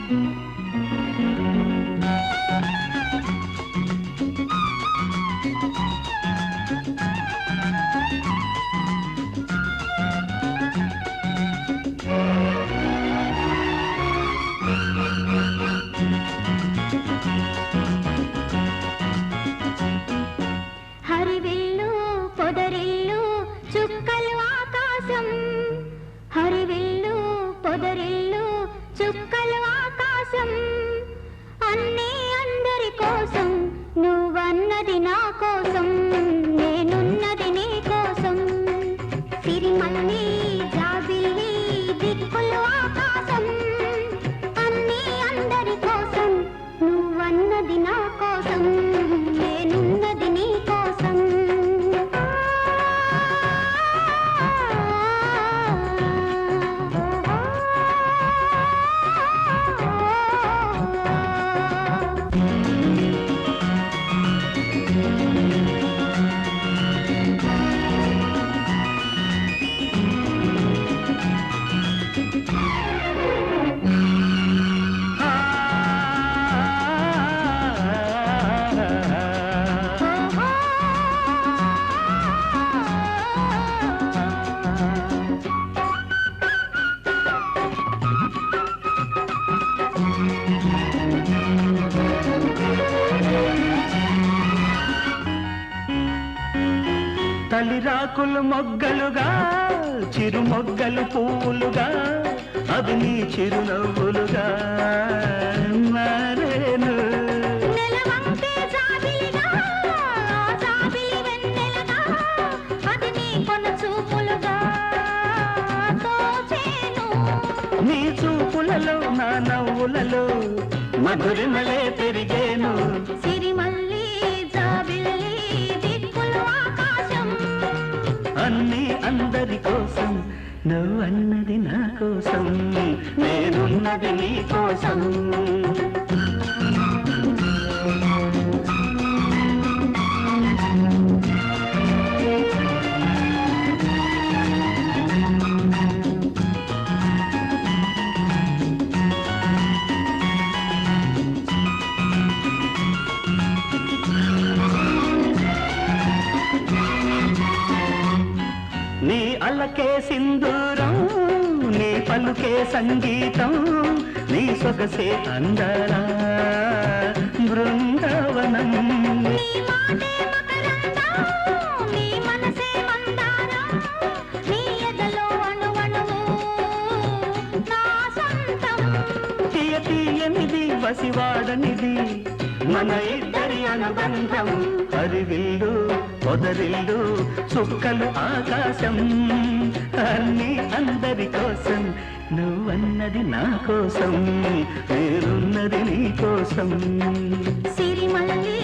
హరివిల్లు పొదరిల్లు చుక్కలు ఆకాశం, హరివిల్లు పొదరిల్లు చుక్కలు ఆకాశం, అన్నీ అందరి కోసం, నువ్వన్నది నా కోసం, నేనున్నది నీ కోసం. సిరిమల్లి జాబిల్లి దిక్కులు ఆకాశం, అన్నీ అందరి కోసం, నువ్వన్నది నా కోసం, నేనున్నది నీ కోసం. తలిరాకులు మొగ్గలుగా చిరు మొగ్గలు పువ్వులుగా అవి నీ చిరునవ్వులుగా మారేను. నెలవంకే జాబిలిగా జాబిలి వెన్నెలగా అది నీ కొన చూపులుగా తోచేను. నీ చూపులలో నా నవ్వులలో మధురిమలే పెరిగేను. సిరిమల్లి జాబిల్లి దిక్కులు ఆకాశం, అన్నీ అందరి కోసం, నువ్వన్నది నా కోసం, నేనున్నది నీ కోసం. నీ అలకే సింధూరం, నీ పలుకే సంగీతం, నీ సొగసే అందర బృందావనం. నీ మాటే మకరందం, నీ మనసే మందారం, నీ ఎదలో అణువణువు నా సొంతం. తీయ తీయనిది వసివాడనిది మన ఇద్దరి అనుబంధం. హరివిల్లు పొదరిల్లు చుక్కలు ఆకాశం, అన్నీ అందరి కోసం, నువ్వన్నది నా కోసం, నేనున్నది నీ కోసం. సిరిమల్లి